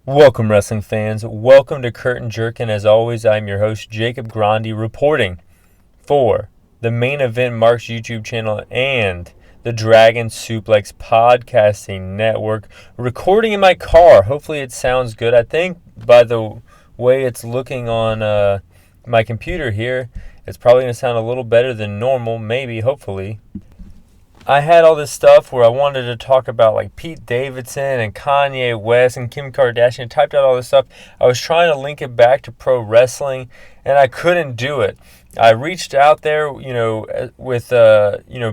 Welcome, wrestling fans. Welcome to Curtain Jerkin. As always, I'm your host, Jacob Grondy, reporting for the Main Event Marks YouTube channel and the Dragon Suplex Podcasting Network. Recording in my car. Hopefully it sounds good. I think by the way it's looking on my computer here, it's probably going to sound a little better than normal, maybe, hopefully. I had all this stuff where I wanted to talk about like Pete Davidson and Kanye West and Kim Kardashian. I typed out all this stuff. I was trying to link it back to pro wrestling, and I couldn't do it. I reached out there, with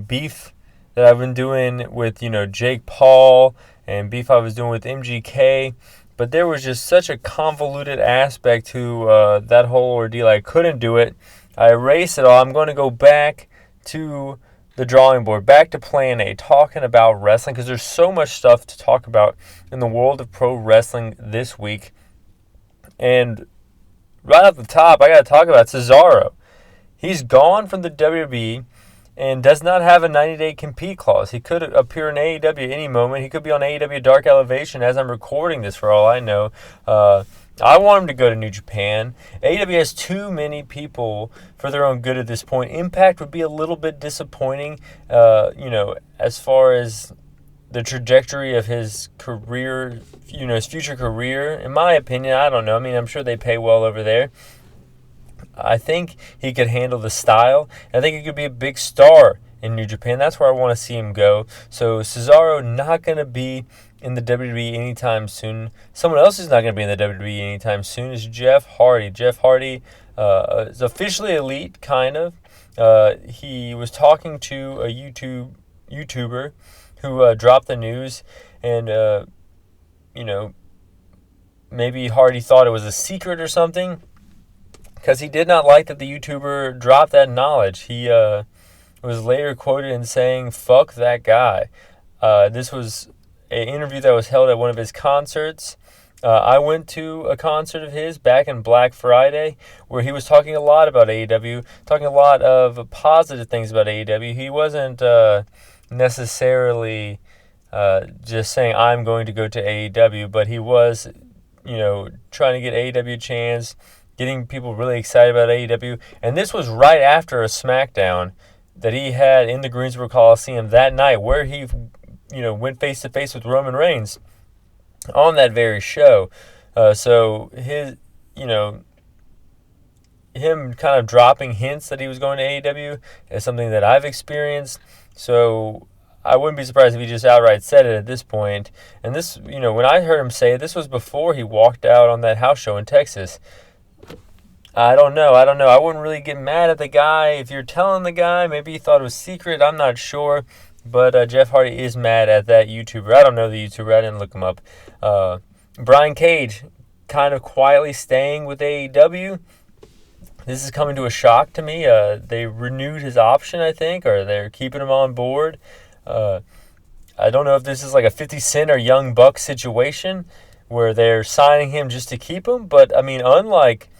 beef that I've been doing with Jake Paul and beef I was doing with MGK, but there was just such a convoluted aspect to that whole ordeal. I couldn't do it. I erased it all. I'm going to go back to the drawing board, back to plan A, talking about wrestling, because there's so much stuff to talk about in the world of pro wrestling this week. And right off the top, I got to talk about Cesaro. He's gone from the WWE and does not have a 90-day compete clause. He could appear in AEW at any moment. He could be on AEW Dark Elevation as I'm recording this, for all I know. I want him to go to New Japan. AEW has too many people for their own good at this point. Impact would be a little bit disappointing, as far as the trajectory of his career, his future career. In my opinion, I don't know. I mean, I'm sure they pay well over there. I think he could handle the style. I think he could be a big star in New Japan. That's where I want to see him go. So Cesaro not going to be in the WWE anytime soon. Someone else who's not going to be in the WWE anytime soon is Jeff Hardy. Jeff Hardy is officially elite, kind of. He was talking to a YouTuber who dropped the news, and maybe Hardy thought it was a secret or something, because he did not like that the YouTuber dropped that knowledge. He was later quoted in saying, "Fuck that guy." This was an interview that was held at one of his concerts. I went to a concert of his back in Black Friday where he was talking a lot about AEW, talking a lot of positive things about AEW. He wasn't necessarily just saying, "I'm going to go to AEW," but he was, trying to get AEW a chance, getting people really excited about AEW. And this was right after a SmackDown that he had in the Greensboro Coliseum that night, where he went face-to-face with Roman Reigns on that very show. So his, him kind of dropping hints that he was going to AEW is something that I've experienced. So I wouldn't be surprised if he just outright said it at this point. And this, when I heard him say it, this was before he walked out on that house show in Texas. I don't know. I wouldn't really get mad at the guy. If you're telling the guy, maybe he thought it was secret. I'm not sure. But Jeff Hardy is mad at that YouTuber. I don't know the YouTuber. I didn't look him up. Brian Cage kind of quietly staying with AEW. This is coming to a shock to me. They renewed his option, I think, or they're keeping him on board. I don't know if this is like a 50 Cent or Young Buck situation where they're signing him just to keep him. But, I mean, unlike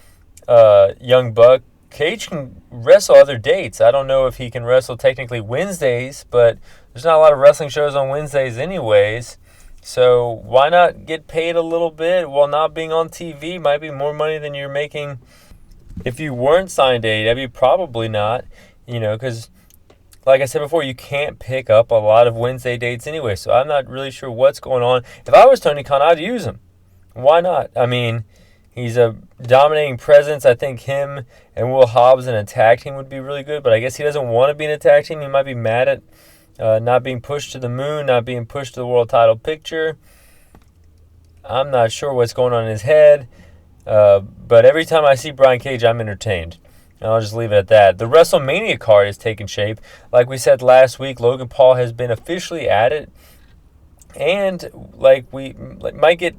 Young Buck, Cage can wrestle other dates. I don't know if he can wrestle technically Wednesdays, but there's not a lot of wrestling shows on Wednesdays anyways. So why not get paid a little bit while not being on TV? Might be more money than you're making if you weren't signed to AEW. Probably not, because like I said before, you can't pick up a lot of Wednesday dates anyway. So I'm not really sure what's going on. If I was Tony Khan, I'd use him. Why not? I mean, he's a dominating presence. I think him and Will Hobbs in a tag team would be really good, but I guess he doesn't want to be in a tag team. He might be mad at not being pushed to the moon, not being pushed to the world title picture. I'm not sure what's going on in his head, but every time I see Brian Cage, I'm entertained. And I'll just leave it at that. The WrestleMania card is taking shape. Like we said last week, Logan Paul has been officially added, and we might get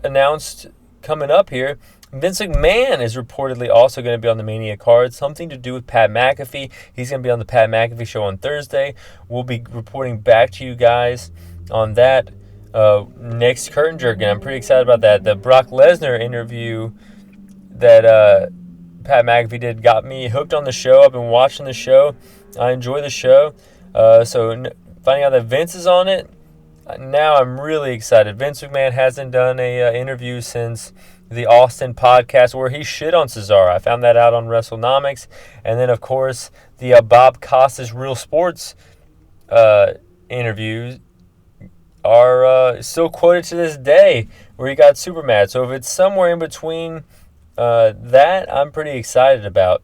announced coming up here, Vince McMahon is reportedly also going to be on the Mania card. Something to do with Pat McAfee. He's going to be on the Pat McAfee show on Thursday. We'll be reporting back to you guys on that next Curtain Jerkin. I'm pretty excited about that. The Brock Lesnar interview that Pat McAfee did got me hooked on the show. I've been watching the show. I enjoy the show. So finding out that Vince is on it, Now I'm really excited. Vince McMahon hasn't done a interview since the Austin podcast where he shit on Cesaro. I found that out on WrestleNomics. And then, of course, the Bob Costas Real Sports interviews are still quoted to this day where he got super mad. So if it's somewhere in between that, I'm pretty excited about.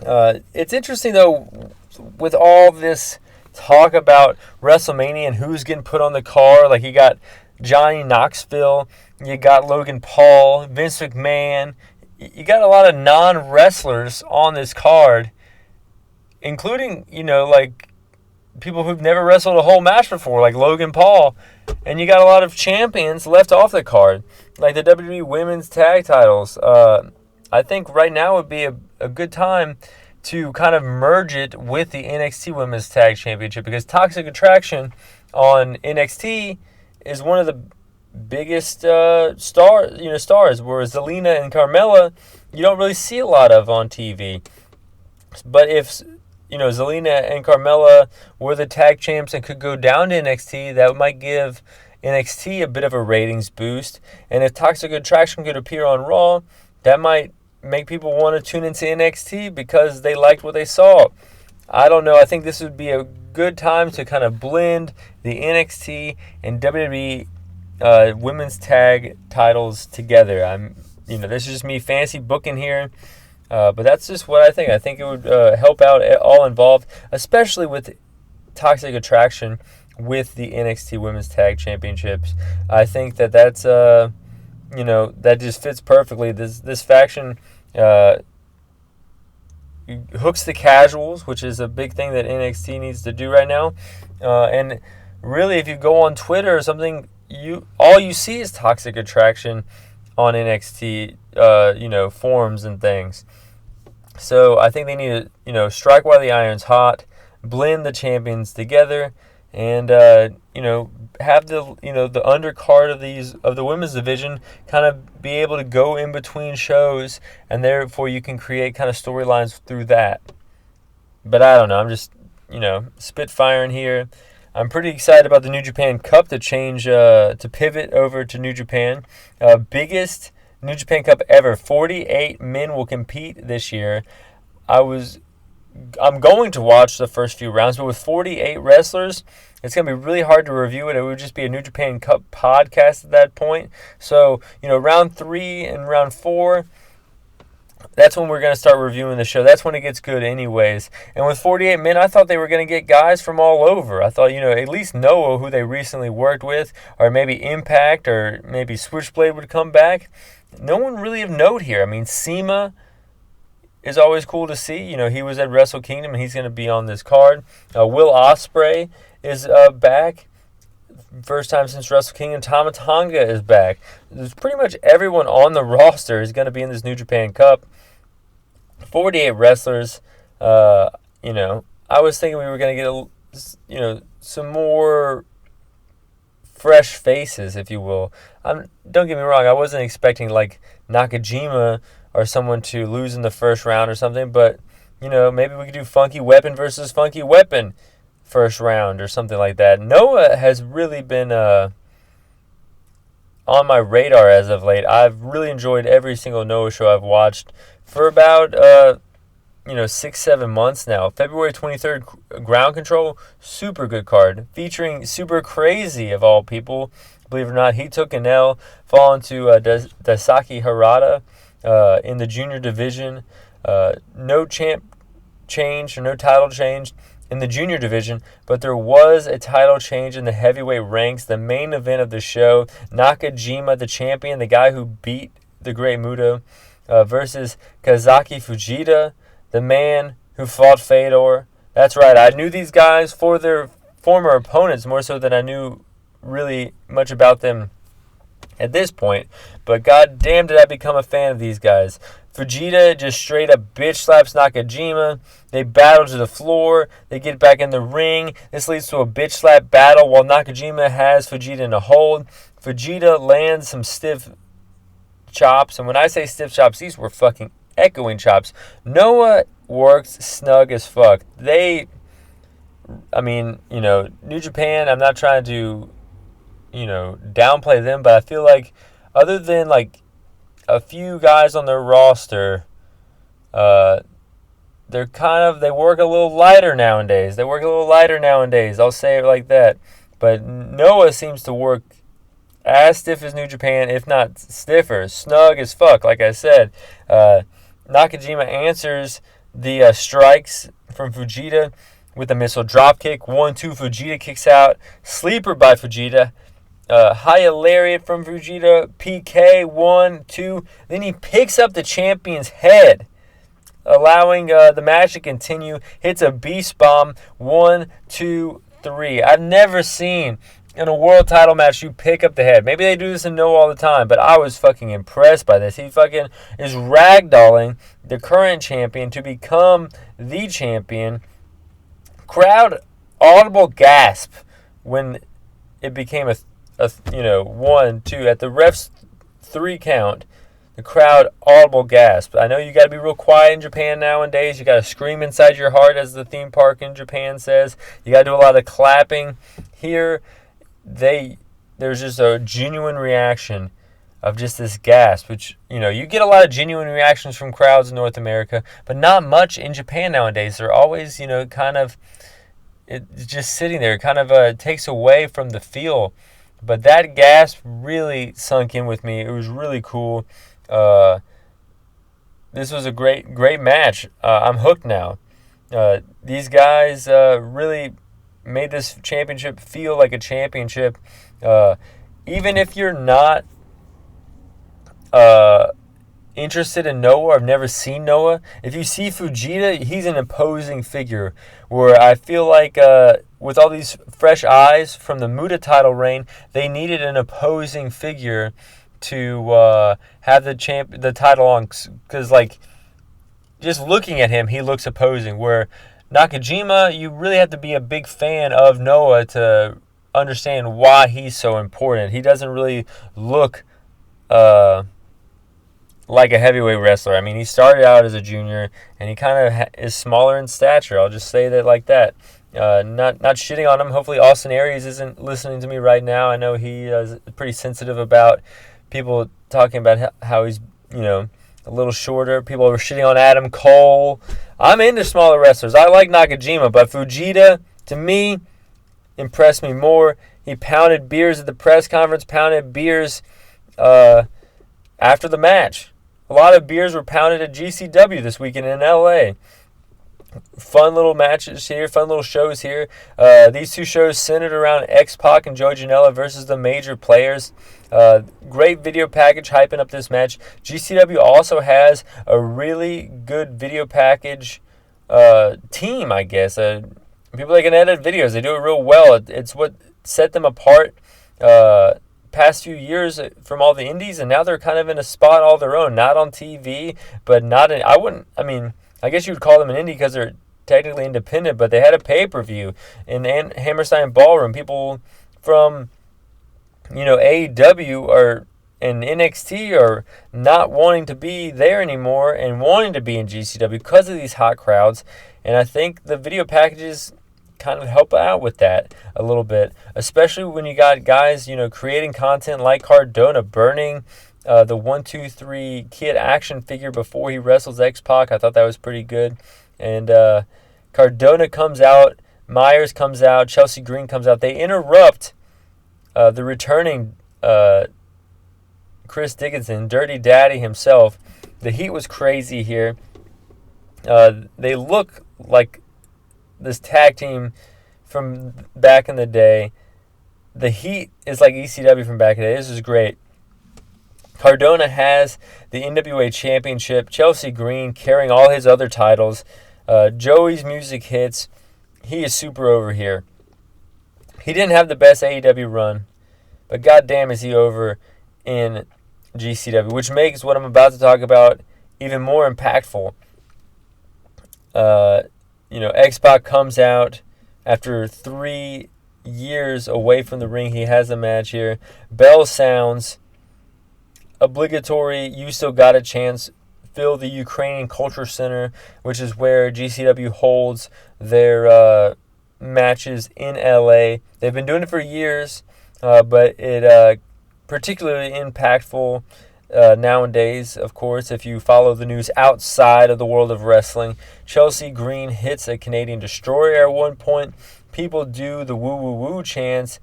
It's interesting, though, with all this talk about WrestleMania and who's getting put on the card. Like, you got Johnny Knoxville, you got Logan Paul, Vince McMahon. You got a lot of non-wrestlers on this card, including, like people who've never wrestled a whole match before, like Logan Paul. And you got a lot of champions left off the card, like the WWE Women's Tag Titles. I think right now would be a good time to kind of merge it with the NXT Women's Tag Championship, because Toxic Attraction on NXT is one of the biggest stars, whereas Zelina and Carmella you don't really see a lot of on TV. But if Zelina and Carmella were the tag champs and could go down to NXT, that might give NXT a bit of a ratings boost. And if Toxic Attraction could appear on Raw, that might make people want to tune into NXT because they liked what they saw. I don't know. I think this would be a good time to kind of blend the NXT and WWE women's tag titles together. This is just me fancy booking here, but that's just what I think. I think it would help out all involved, especially with Toxic Attraction with the NXT Women's Tag Championships. I think that's that just fits perfectly. This faction hooks the casuals, which is a big thing that NXT needs to do right now. And really, if you go on Twitter or something, all you see is Toxic Attraction on NXT, forums and things. So I think they need to, strike while the iron's hot, blend the champions together, and have the the undercard of the women's division kind of be able to go in between shows, and therefore you can create kind of storylines through that. But I don't know. I'm just spitfiring here. I'm pretty excited about the New Japan Cup to change to pivot over to New Japan. Biggest New Japan Cup ever. 48 men will compete this year. I'm going to watch the first few rounds, but with 48 wrestlers, it's going to be really hard to review it. It would just be a New Japan Cup podcast at that point. So, round 3 and round 4, that's when we're going to start reviewing the show. That's when it gets good anyways. And with 48 men, I thought they were going to get guys from all over. I thought, at least Noah, who they recently worked with, or maybe Impact, or maybe Switchblade would come back. No one really of note here. I mean, Sema is always cool to see. He was at Wrestle Kingdom, and he's going to be on this card. Will Ospreay is back. First time since Wrestle Kingdom. Tama Tonga is back. There's pretty much everyone on the roster is going to be in this New Japan Cup. 48 wrestlers. I was thinking we were going to get some more fresh faces, if you will. Don't get me wrong, I wasn't expecting like Nakajima or someone to lose in the first round or something, but maybe we could do Funky Weapon versus Funky Weapon first round or something like that. Noah has really been on my radar as of late. I've really enjoyed every single Noah show I've watched for about 6-7 months now. February 23rd, Ground Control, super good card, featuring Super Crazy of all people. Believe it or not, he took an L, falling to Daisuke Harada in the junior division. No champ change or no title change in the junior division, but there was a title change in the heavyweight ranks. The main event of the show, Nakajima, the champion, the guy who beat the Great Muto, versus Kazaki Fujita, the man who fought Fedor. That's right, I knew these guys for their former opponents more so than I knew really much about them at this point, but god damn did I become a fan of these guys. Fujita just straight up bitch slaps Nakajima. They battle to the floor. They get back in the ring. This leads to a bitch slap battle while Nakajima has Fujita in a hold. Fujita lands some stiff chops, and when I say stiff chops, these were fucking echoing chops. Noah works snug as fuck. New Japan, I'm not trying to downplay them, but I feel like other than like a few guys on their roster, they work a little lighter nowadays. I'll say it like that. But Noah seems to work as stiff as New Japan, if not stiffer. Snug as fuck, like I said. Nakajima answers the strikes from Fujita with a missile dropkick. 1-2, Fujita kicks out. Sleeper by Fujita. High lariat from Fujita. PK, 1-2. Then he picks up the champion's head, allowing the match to continue. Hits a beast bomb. 1, 2, 3. I've never seen in a world title match you pick up the head. Maybe they do this in No all the time, but I was fucking impressed by this. He fucking is ragdolling the current champion to become the champion. Crowd audible gasp when it became a 1, 2 at the ref's 3 count. The crowd audible gasp. I know you got to be real quiet in Japan nowadays. You got to scream inside your heart, as the theme park in Japan says. You got to do a lot of clapping. Here, there's just a genuine reaction of just this gasp, which, you get a lot of genuine reactions from crowds in North America, but not much in Japan nowadays. They're always, kind of it's just sitting there. It kind of takes away from the feel. But that gasp really sunk in with me. It was really cool. This was a great match. I'm hooked now. These guys really made this championship feel like a championship. Even if you're not interested in Noah or have never seen Noah, if you see Fujita, he's an imposing figure. Where I feel like with all these fresh eyes from the Muta title reign, they needed an opposing figure to have the title on, because like just looking at him, he looks opposing. Where Nakajima, you really have to be a big fan of Noah to understand why he's so important. He doesn't really look like a heavyweight wrestler. I mean, he started out as a junior, and he kind of is smaller in stature. I'll just say that like that. Not shitting on him. Hopefully Austin Aries isn't listening to me right now. I know he is pretty sensitive about people talking about how he's, a little shorter. People are shitting on Adam Cole. I'm into smaller wrestlers. I like Nakajima, but Fujita, to me, impressed me more. He pounded beers at the press conference, pounded beers after the match. A lot of beers were pounded at GCW this weekend in LA. Fun little matches here, fun little shows here. These two shows centered around X-Pac and Joey Janela versus the major players. Great video package hyping up this match. GCW also has a really good video package team, I guess. People that can edit videos, they do it real well. It's what set them apart past few years from all the indies, and now they're kind of in a spot all their own. Not on TV, but I guess you would call them an indie because they're technically independent, but they had a pay-per-view in Hammerstein Ballroom. People from, AEW and NXT are not wanting to be there anymore and wanting to be in GCW because of these hot crowds. And I think the video packages kind of help out with that a little bit, especially when you got guys, creating content like Cardona burning the 1, 2, 3 Kid action figure before he wrestles X-Pac. I thought that was pretty good. And Cardona comes out, Myers comes out, Chelsea Green comes out. They interrupt the returning Chris Dickinson, Dirty Daddy himself. The heat was crazy here. They look like this tag team from back in the day. The heat is like ECW from back in the day. This is great. Cardona has the NWA Championship. Chelsea Green carrying all his other titles. Joey's music hits. He is super over here. He didn't have the best AEW run, but goddamn is he over in GCW, which makes what I'm about to talk about even more impactful. X-Pac comes out after 3 years away from the ring. He has a match here. Bell sounds. Obligatory, you still got a chance. Fill the Ukrainian Culture Center, which is where GCW holds their matches in LA. They've been doing it for years. but it particularly impactful nowadays, of course, if you follow the news outside of the world of wrestling. Chelsea Green hits a Canadian Destroyer at one point. People do the woo woo woo chants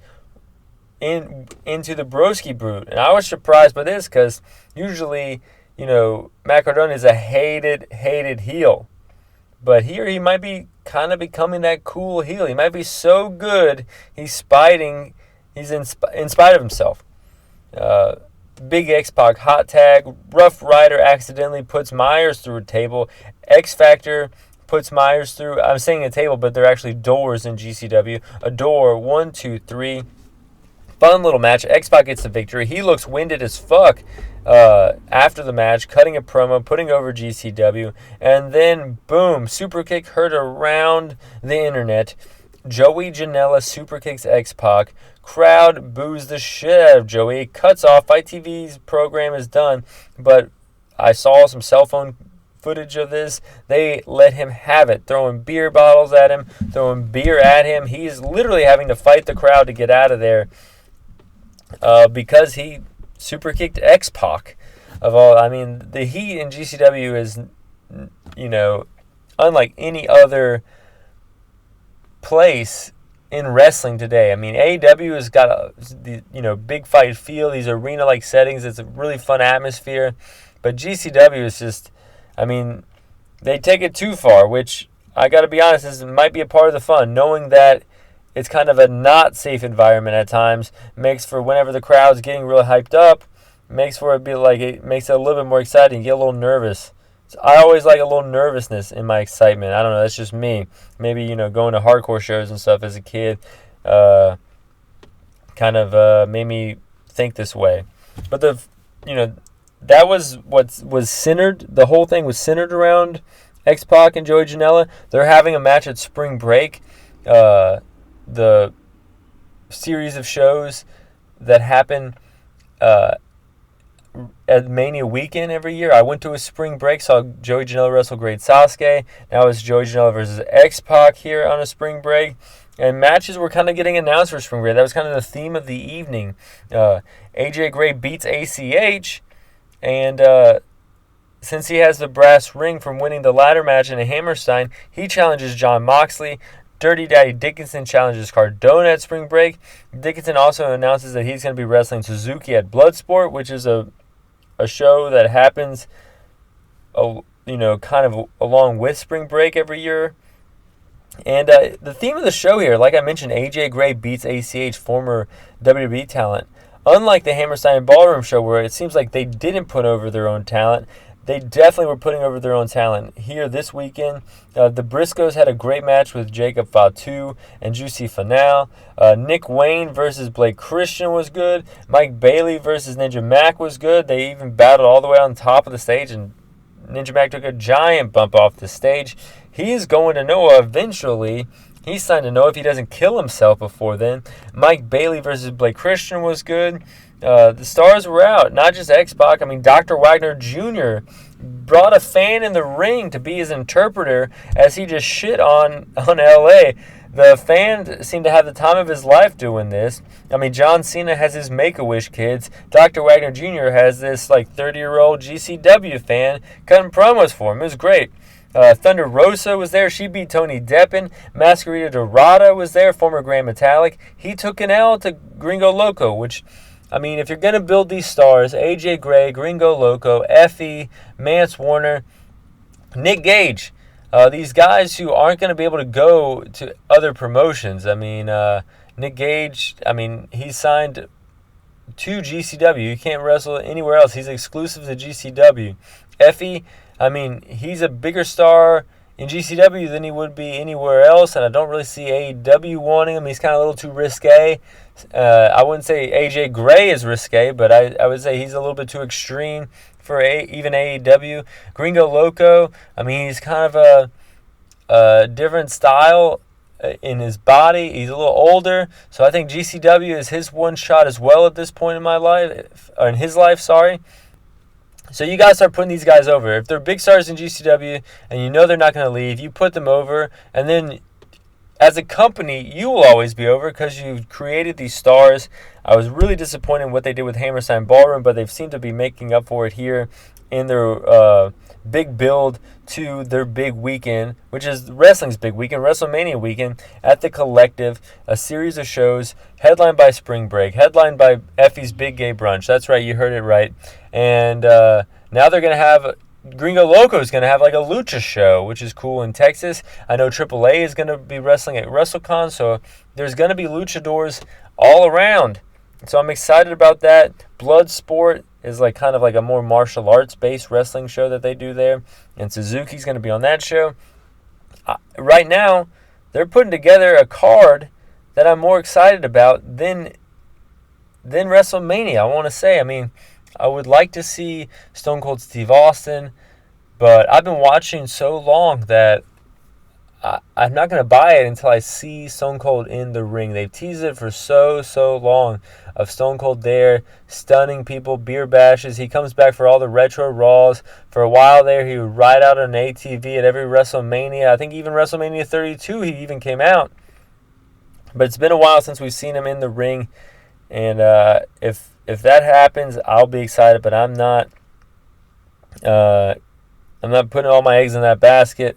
into the Broski Brute. And I was surprised by this because usually, Matt Cardona is a hated heel. But here he might be kind of becoming that cool heel. He might be so good, he's in spite of himself. Big X-Pac hot tag. Rough Rider accidentally puts Myers through a table. X-Factor puts Myers through, I'm saying a table, but they're actually doors in GCW. A door, 1, 2, 3. Fun little match. X-Pac gets the victory. He looks winded as fuck after the match, cutting a promo, putting over GCW. And then, boom, super kick heard around the internet. Joey Janela super kicks X-Pac. Crowd boos the shit out of Joey. Cuts off. Fight TV's program is done. But I saw some cell phone footage of this. They let him have it, throwing beer bottles at him, throwing beer at him. He's literally having to fight the crowd to get out of there because he super kicked X-Pac. The heat in GCW is, unlike any other place in wrestling today. AEW has got a big fight feel, these arena-like settings. It's a really fun atmosphere. But GCW is just, they take it too far, which I got to be honest, might be a part of the fun. Knowing that it's kind of a not safe environment at times makes for whenever the crowd's getting really hyped up, makes it a little bit more exciting. You get a little nervous. So I always like a little nervousness in my excitement. I don't know, that's just me. Maybe, going to hardcore shows and stuff as a kid kind of made me think this way. But that was what was centered. The whole thing was centered around X-Pac and Joey Janela. They're having a match at Spring Break. The series of shows that happen at Mania weekend every year. I went to a Spring Break, saw Joey Janela wrestle Great Sasuke. Now it's Joey Janela versus X-Pac here on a Spring Break. And matches were kind of getting announced for Spring Break. That was kind of the theme of the evening. AJ Gray beats ACH, and since he has the brass ring from winning the ladder match in a Hammerstein, he challenges Jon Moxley. Dirty Daddy Dickinson challenges Cardona at Spring Break. Dickinson also announces that he's going to be wrestling Suzuki at Bloodsport, which is a show that happens, kind of along with Spring Break every year. And the theme of the show here, like I mentioned, AJ Gray beats ACH, former WWE talent. Unlike the Hammerstein Ballroom show, where it seems like they didn't put over their own talent, they definitely were putting over their own talent. Here this weekend, the Briscoes had a great match with Jacob Fatu and Juicy Finale. Nick Wayne versus Blake Christian was good. Mike Bailey versus Ninja Mac was good. They even battled all the way on top of the stage, and Ninja Mac took a giant bump off the stage. He is going to Noah eventually. He's signed to Noah if he doesn't kill himself before then. Mike Bailey versus Blake Christian was good. The stars were out, not just X-Pac. Dr. Wagner Jr. brought a fan in the ring to be his interpreter as he just shit on LA. The fan seemed to have the time of his life doing this. John Cena has his Make-A-Wish kids. Dr. Wagner Jr. has this 30-year-old GCW fan cutting promos for him. It was great. Thunder Rosa was there. She beat Tony Deppen. Masquerita Dorada was there, former Grand Metallic. He took an L to Gringo Loco, which, if you're going to build these stars, AJ Gray, Gringo Loco, Effie, Mance Warner, Nick Gage, these guys who aren't going to be able to go to other promotions. Nick Gage, he's signed to GCW. He can't wrestle anywhere else. He's exclusive to GCW. Effie, he's a bigger star in GCW than he would be anywhere else, and I don't really see AEW wanting him. He's kind of a little too risque. I wouldn't say AJ Gray is risque, but I would say he's a little bit too extreme for even AEW. Gringo Loco, he's kind of a different style in his body. He's a little older, so I think GCW is his one shot as well at this point in my life, or in his life, sorry. So you got to start putting these guys over. If they're big stars in GCW and you know they're not going to leave, you put them over, and then as a company, you will always be over because you've created these stars. I was really disappointed in what they did with Hammerstein Ballroom, but they've seemed to be making up for it here in their big build to their big weekend, which is wrestling's big weekend, WrestleMania weekend, at the Collective, a series of shows headlined by Spring Break, headlined by Effie's Big Gay Brunch. That's right, you heard it right. And now they're going to have Gringo Loco is going to have like a lucha show, which is cool in Texas. I know AAA is going to be wrestling at WrestleCon, so there's going to be luchadors all around. So I'm excited about that. Bloodsport is like kind of like a more martial arts based wrestling show that they do there, and Suzuki's going to be on that show. Right now, they're putting together a card that I'm more excited about than WrestleMania. I want to say, I mean, I would like to see Stone Cold Steve Austin, but I've been watching so long that I'm not going to buy it until I see Stone Cold in the ring. They've teased it for so long of Stone Cold there, stunning people, beer bashes. He comes back for all the retro Raws. For a while there, he would ride out on an ATV at every WrestleMania. I think even WrestleMania 32, he even came out. But it's been a while since we've seen him in the ring, and if that happens, I'll be excited. But I'm not putting all my eggs in that basket.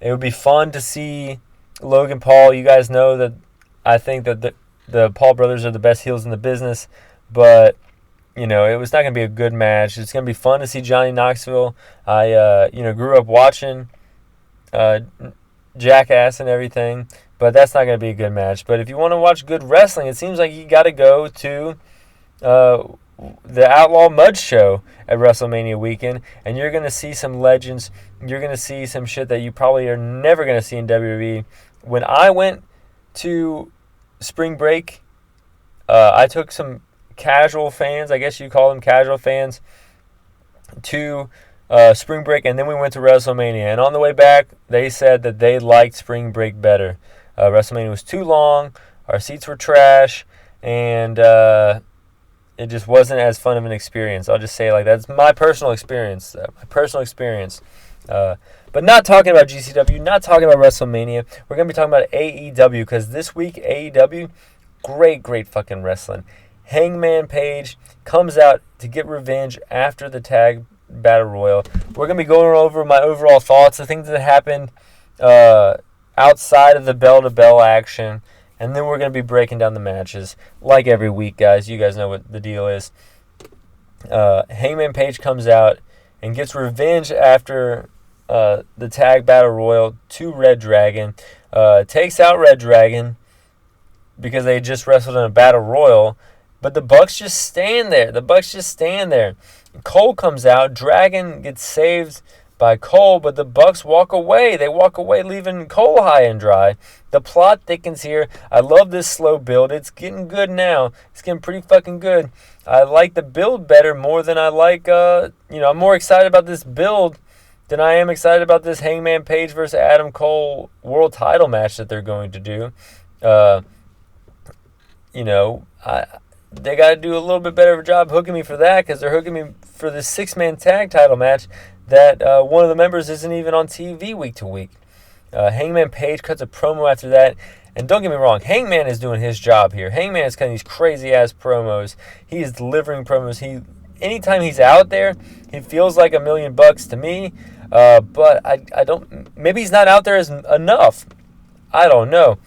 It would be fun to see Logan Paul. You guys know that I think that the Paul brothers are the best heels in the business, but you know, it was not going to be a good match. It's going to be fun to see Johnny Knoxville. I grew up watching Jackass and everything, but that's not going to be a good match. But if you want to watch good wrestling, it seems like you got to go to the Outlaw Mud Show at WrestleMania weekend, and you're going to see some legends. You're going to see some shit that you probably are never going to see in WWE. When I went to Spring Break, I took some casual fans, I guess you call them casual fans, to Spring Break, and then we went to WrestleMania. And on the way back, they said that they liked Spring Break better. WrestleMania was too long, our seats were trash, and it just wasn't as fun of an experience. I'll just say it like that. It's my personal experience. But not talking about GCW, not talking about WrestleMania. We're going to be talking about AEW, because this week, AEW, great fucking wrestling. Hangman Paige comes out to get revenge after the tag battle royal. We're going to be going over my overall thoughts, the things that happened outside of the bell-to-bell action, and then we're going to be breaking down the matches like every week, guys. You guys know what the deal is. Hangman Page comes out and gets revenge after the tag battle royal to Red Dragon. Takes out Red Dragon because they just wrestled in a battle royal, but the Bucks just stand there. Cole comes out. Dragon gets saved by Cole, but the Bucks walk away. They walk away, leaving Cole high and dry. The plot thickens here. I love this slow build. It's getting good now. It's getting pretty fucking good. I like the build better more than I like, I'm more excited about this build than I am excited about this Hangman Page versus Adam Cole world title match that they're going to do. They got to do a little bit better of a job hooking me for that, because they're hooking me for this 6-man tag title match that one of the members isn't even on TV week to week. Hangman Page cuts a promo after that. And don't get me wrong, Hangman is doing his job here. Hangman is cutting these crazy-ass promos. He is delivering promos. Anytime he's out there, he feels like $1 million to me. But I don't... Maybe he's not out there enough. I don't know.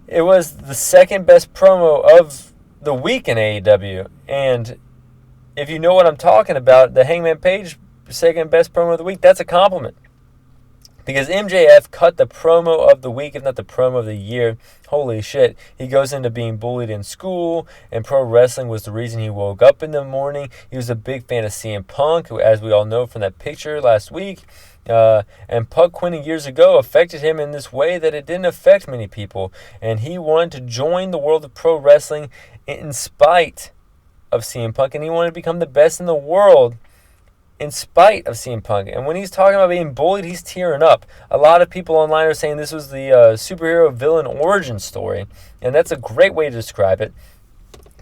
It was the second best promo of the week in AEW. And if you know what I'm talking about, the Hangman Page second best promo of the week, that's a compliment. Because MJF cut the promo of the week, if not the promo of the year. Holy shit. He goes into being bullied in school, and pro wrestling was the reason he woke up in the morning. He was a big fan of CM Punk, who, as we all know from that picture last week. And Punk quitting years ago affected him in this way that it didn't affect many people. And he wanted to join the world of pro wrestling in spite of CM Punk. And he wanted to become the best in the world in spite of CM Punk. And when he's talking about being bullied, he's tearing up. A lot of people online are saying this was the superhero villain origin story. And that's a great way to describe it.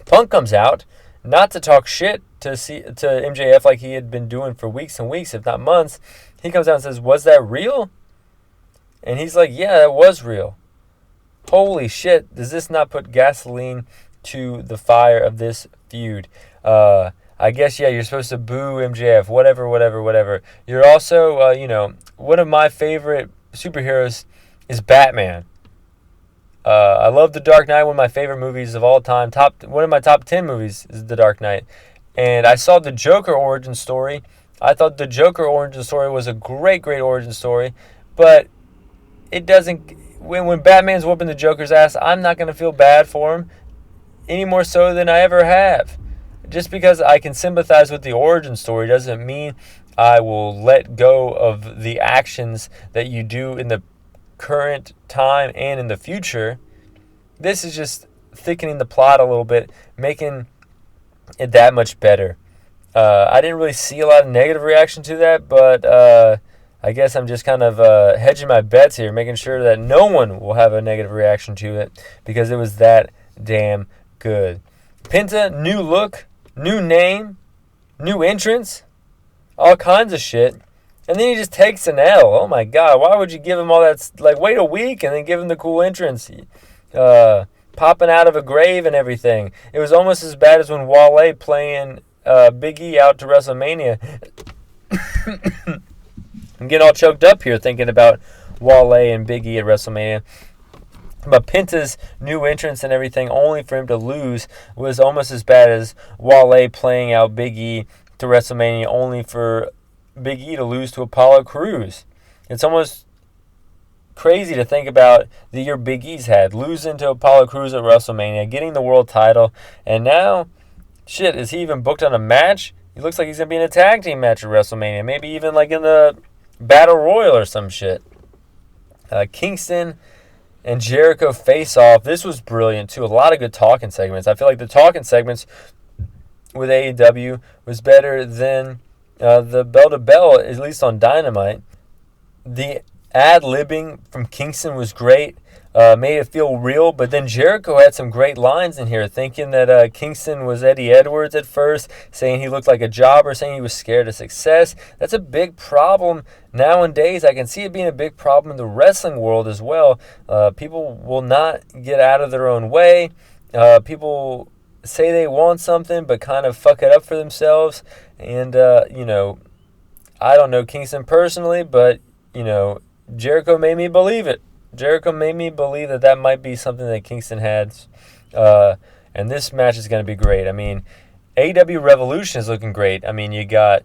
Punk comes out, not to talk shit to MJF like he had been doing for weeks and weeks, if not months. He comes out and says, "Was that real?" And he's like, yeah, that was real. Holy shit, does this not put gasoline to the fire of this feud? I guess, yeah, you're supposed to boo MJF, whatever. You're also, one of my favorite superheroes is Batman. I love The Dark Knight, one of my favorite movies of all time. One of my top 10 movies is The Dark Knight. And I saw the Joker origin story. I thought the Joker origin story was a great origin story. But it doesn't... When Batman's whooping the Joker's ass, I'm not going to feel bad for him any more so than I ever have. Just because I can sympathize with the origin story doesn't mean I will let go of the actions that you do in the current time and in the future. This is just thickening the plot a little bit, making it that much better. I didn't really see a lot of negative reaction to that, but I guess I'm just kind of hedging my bets here, making sure that no one will have a negative reaction to it because it was that damn good. Penta, new look, new name, new entrance, all kinds of shit. And then he just takes an L. Oh my God, why would you give him all that? Like, wait a week and then give him the cool entrance. Popping out of a grave and everything. It was almost as bad as when Wale playing Big E out to WrestleMania. I'm getting all choked up here thinking about Wale and Big E at WrestleMania. But Penta's new entrance and everything, only for him to lose, was almost as bad as Wale playing out Big E to WrestleMania, only for Big E to lose to Apollo Crews. It's almost crazy to think about the year Big E's had, losing to Apollo Crews at WrestleMania, getting the world title, and now, shit, is he even booked on a match? He looks like he's going to be in a tag team match at WrestleMania, maybe even like in the Battle Royal or some shit. Kingston and Jericho face off. This was brilliant too. A lot of good talking segments. I feel like the talking segments with AEW was better than the bell to bell, at least on Dynamite. The ad-libbing from Kingston was great. Made it feel real, but then Jericho had some great lines in here, thinking that Kingston was Eddie Edwards at first, saying he looked like a jobber, saying he was scared of success. That's a big problem nowadays. I can see it being a big problem in the wrestling world as well. People will not get out of their own way. People say they want something, but kind of fuck it up for themselves. And, I don't know Kingston personally, but, Jericho made me believe it. Jericho made me believe that might be something that Kingston had. And this match is going to be great. I mean, AEW Revolution is looking great. I mean, you got,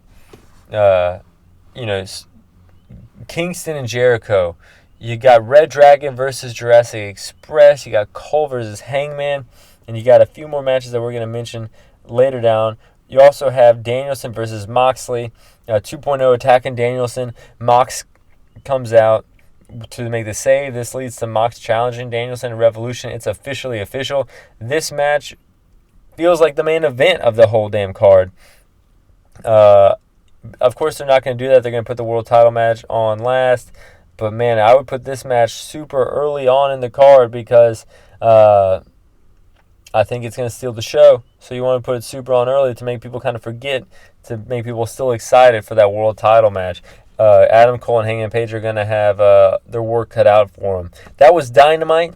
Kingston and Jericho. You got Red Dragon versus Jurassic Express. You got Cole versus Hangman. And you got a few more matches that we're going to mention later down. You also have Danielson versus Moxley. 2.0 attacking Danielson. Mox comes out to make the save. This leads to Mox challenging Danielson in Revolution. It's officially official. This match feels like the main event of the whole damn card. Of course, they're not going to do that. They're going to put the world title match on last. But, man, I would put this match super early on in the card because I think it's going to steal the show. So you want to put it super on early to make people kind of forget, to make people still excited for that world title match. Adam Cole and Hangman Page are going to have their work cut out for them. That was Dynamite.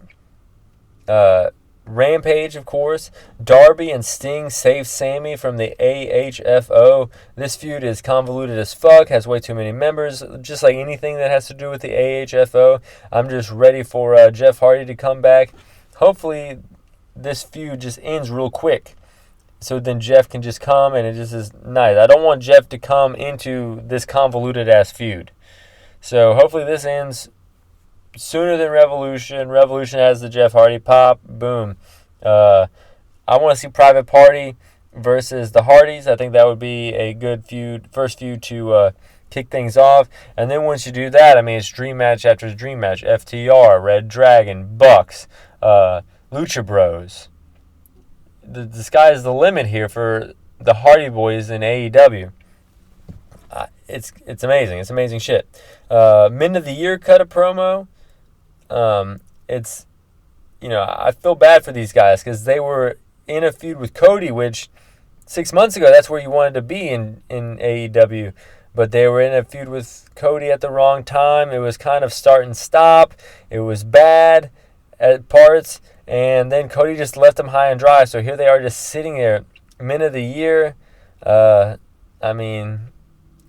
Rampage, of course. Darby and Sting save Sammy from the AHFO. This feud is convoluted as fuck, has way too many members, just like anything that has to do with the AHFO. I'm just ready for Jeff Hardy to come back. Hopefully, this feud just ends real quick. So then Jeff can just come and it just is nice. I don't want Jeff to come into this convoluted-ass feud. So hopefully this ends sooner than Revolution. Revolution has the Jeff Hardy pop. Boom. I want to see Private Party versus the Hardys. I think that would be a good feud, first feud to kick things off. And then once you do that, I mean, it's dream match after dream match. FTR, Red Dragon, Bucks, Lucha Bros. The sky is the limit here for the Hardy Boys in AEW. It's amazing. It's amazing shit. Men of the Year cut a promo. I feel bad for these guys because they were in a feud with Cody, which 6 months ago, that's where you wanted to be in AEW. but they were in a feud with Cody at the wrong time. It was kind of start and stop. It was bad at parts, and then Cody just left them high and dry. So here they are just sitting there, Men of the Year. I mean,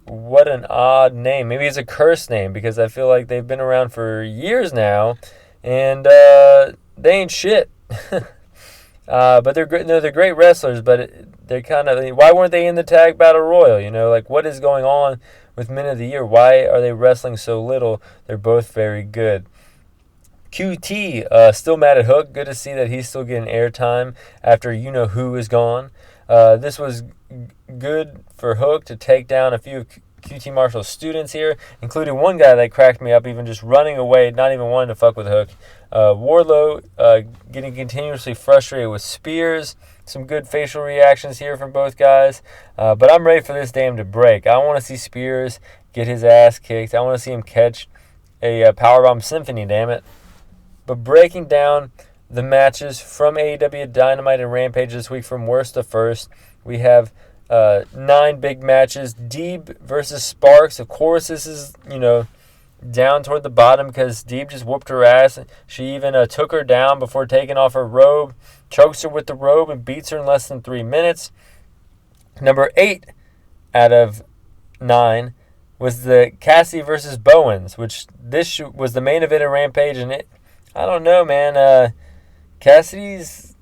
what an odd name. Maybe it's a cursed name because I feel like they've been around for years now, and they ain't shit. But they're great. They're great wrestlers, but they're kind of, why weren't they in the Tag Battle Royal? You know, like, what is going on with Men of the Year? Why are they wrestling so little? They're both very good. QT, still mad at Hook. Good to see that he's still getting airtime after you-know-who is gone. This was good for Hook to take down a few of QT Marshall's students here, including one guy that cracked me up, even just running away, not even wanting to fuck with Hook. Wardlow getting continuously frustrated with Spears. Some good facial reactions here from both guys. But I'm ready for this damn to break. I want to see Spears get his ass kicked. I want to see him catch a Powerbomb Symphony, damn it. But breaking down the matches from AEW Dynamite and Rampage this week from worst to first, we have 9 big matches. Deeb versus Sparks. Of course, this is, down toward the bottom because Deeb just whooped her ass. She even took her down before taking off her robe, chokes her with the robe, and beats her in less than 3 minutes. Number 8 out of 9 was the Cassidy versus Bowens, which this was the main event of Rampage, and I don't know, man. Cassidy's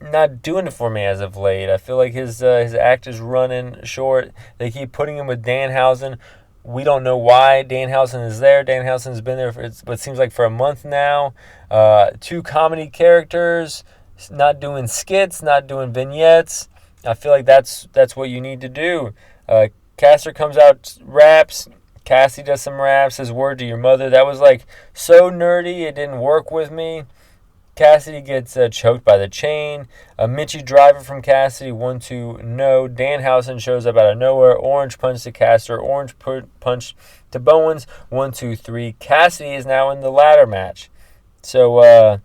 not doing it for me as of late. I feel like his act is running short. They keep putting him with Danhausen. We don't know why Danhausen is there. Danhausen's been there for what seems like for a month now. 2 comedy characters, not doing skits, not doing vignettes. I feel like that's what you need to do. Caster comes out, raps. Cassidy does some raps, says word to your mother. That was like so nerdy, it didn't work with me. Cassidy gets choked by the chain. A Mitchie driver from Cassidy, 1-2, no. Danhausen shows up out of nowhere. Orange punch to Caster. Orange punch to Bowens. 1-2-3. Cassidy is now in the ladder match. So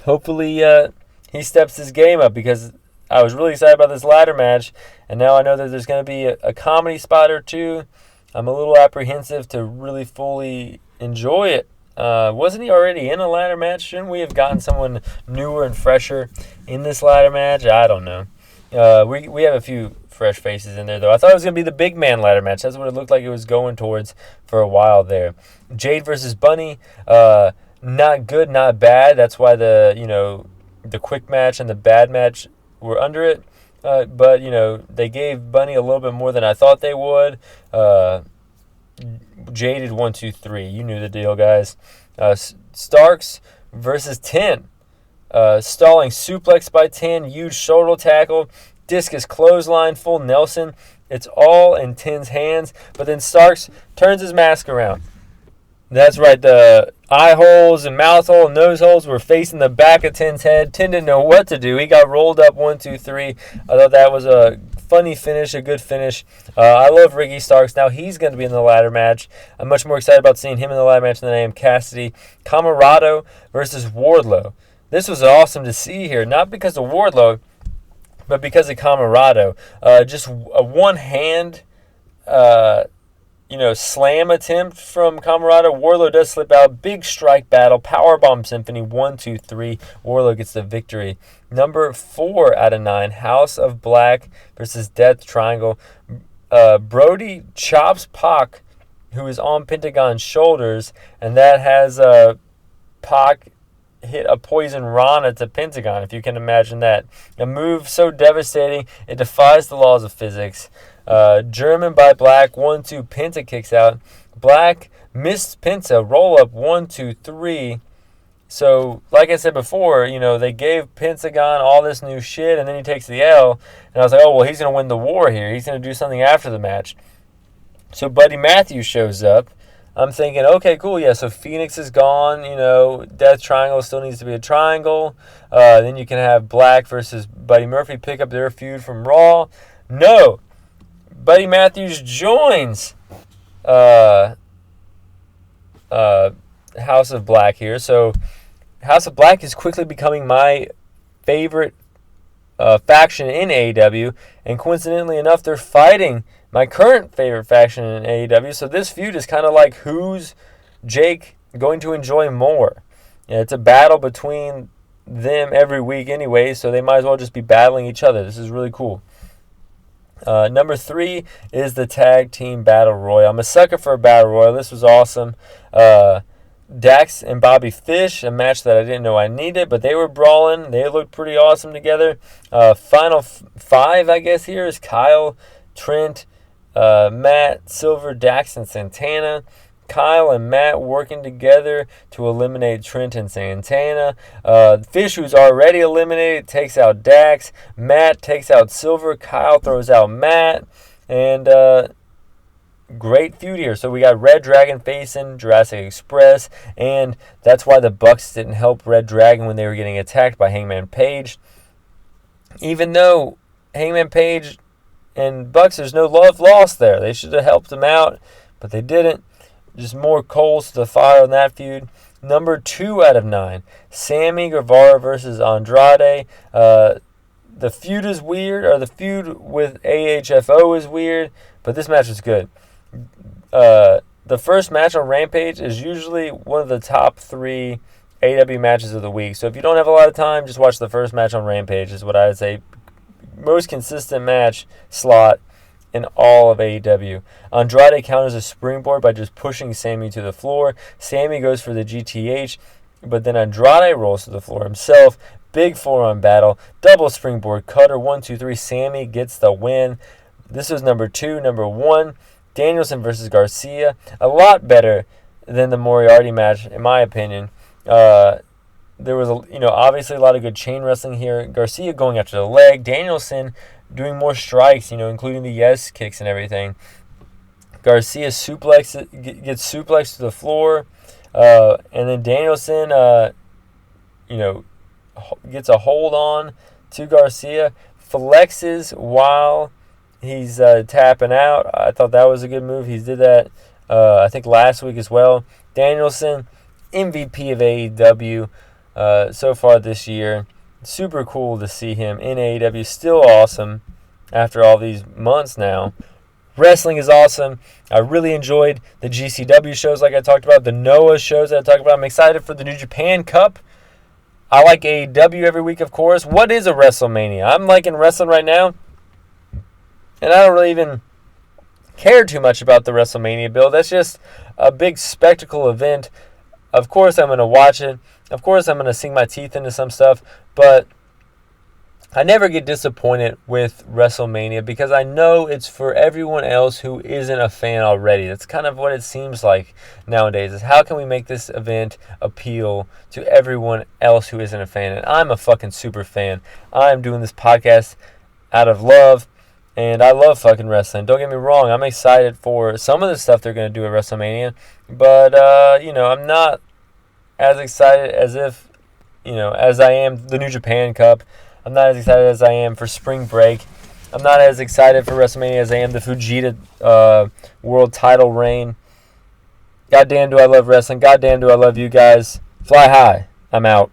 hopefully he steps his game up because I was really excited about this ladder match. And now I know that there's going to be a comedy spot or two. I'm a little apprehensive to really fully enjoy it. Wasn't he already in a ladder match? Shouldn't we have gotten someone newer and fresher in this ladder match? I don't know. We have a few fresh faces in there, though. I thought it was going to be the big man ladder match. That's what it looked like it was going towards for a while there. Jade versus Bunny. Not good, not bad. That's why the quick match and the bad match were under it. But they gave Bunny a little bit more than I thought they would. Jaded 1-2-3. You knew the deal, guys. Starks versus 10. Stalling suplex by 10. Huge shoulder tackle. Discus clothesline. Full Nelson. It's all in 10's hands. But then Starks turns his mask around. That's right. The eye holes and mouth hole and nose holes were facing the back of 10's head. 10 didn't know what to do. He got rolled up 1-2-3. I thought that was a funny finish, a good finish. I love Ricky Starks. Now he's going to be in the ladder match. I'm much more excited about seeing him in the ladder match than I am Cassidy. Comorado versus Wardlow. This was awesome to see here, not because of Wardlow, but because of Comorado. Just a one-hand slam attempt from Comorado. Wardlow does slip out. Big strike battle. Powerbomb Symphony. 1-2-3. Wardlow gets the victory. Number 4 out of 9. House of Black versus Death Triangle. Brody chops Pac, who is on Pentagon's shoulders, and that has Pac hit a poison Rana to Pentagon, if you can imagine that. A move so devastating, it defies the laws of physics. German by Black, 1-2, Penta kicks out. Black missed Penta, roll up, 1-2-3. So, like I said before, they gave Pentagon all this new shit, and then he takes the L, and I was like, oh, well, he's going to win the war here. He's going to do something after the match. So Buddy Matthews shows up. I'm thinking, okay, cool, yeah, so Phoenix is gone, Death Triangle still needs to be a triangle. Then you can have Black versus Buddy Murphy pick up their feud from Raw. No! Buddy Matthews joins House of Black here. So House of Black is quickly becoming my favorite faction in AEW, and coincidentally enough, they're fighting my current favorite faction in AEW. So this feud is kind of like, who's Jake going to enjoy more? Yeah, it's a battle between them every week anyway, so they might as well just be battling each other. This is really cool. Number 3 is the Tag Team Battle Royal. I'm a sucker for a Battle Royal. This was awesome. Dax and Bobby Fish, a match that I didn't know I needed, but they were brawling. They looked pretty awesome together. Final 5, I guess, here is Kyle, Trent, Matt, Silver, Dax, and Santana. Kyle and Matt working together to eliminate Trent and Santana. Fish, who's already eliminated, takes out Dax. Matt takes out Silver. Kyle throws out Matt. And great feud here. So we got Red Dragon facing Jurassic Express. And that's why the Bucks didn't help Red Dragon when they were getting attacked by Hangman Page. Even though Hangman Page and Bucks, there's no love lost there. They should have helped them out, but they didn't. Just more coals to the fire on that feud. Number 2 out of 9. Sammy Guevara versus Andrade. The feud is weird, or the feud with AHFO is weird, but this match is good. The first match on Rampage is usually one of the top 3 AEW matches of the week. So if you don't have a lot of time, just watch the first match on Rampage is what I would say. Most consistent match slot in all of AEW. Andrade counters a springboard by just pushing Sammy to the floor. Sammy goes for the GTH, but then Andrade rolls to the floor himself. Big forearm battle. Double springboard cutter. 1, 2, 3. Sammy gets the win. This was number 2. Number 1, Danielson versus Garcia. A lot better than the Moriarty match, in my opinion. There was, obviously a lot of good chain wrestling here. Garcia going after the leg. Danielson doing more strikes, including the yes kicks and everything. Garcia gets suplexed to the floor. And then Danielson, gets a hold on to Garcia. Flexes while he's tapping out. I thought that was a good move. He did that, I think, last week as well. Danielson, MVP of AEW so far this year. Super cool to see him in AEW. Still awesome after all these months now. Wrestling is awesome. I really enjoyed the GCW shows like I talked about, the Noah shows that I talked about. I'm excited for the New Japan Cup. I like AEW every week, of course. What is a WrestleMania? I'm liking wrestling right now, and I don't really even care too much about the WrestleMania build. That's just a big spectacle event. Of course, I'm going to watch it. Of course, I'm going to sink my teeth into some stuff, but I never get disappointed with WrestleMania because I know it's for everyone else who isn't a fan already. That's kind of what it seems like nowadays, is how can we make this event appeal to everyone else who isn't a fan? And I'm a fucking super fan. I'm doing this podcast out of love, and I love fucking wrestling. Don't get me wrong. I'm excited for some of the stuff they're going to do at WrestleMania, but, I'm not as excited as I am the New Japan Cup. I'm not as excited as I am for Spring Break. I'm not as excited for WrestleMania as I am the Fujita World Title reign. Goddamn do I love wrestling. Goddamn do I love you guys. Fly high. I'm out.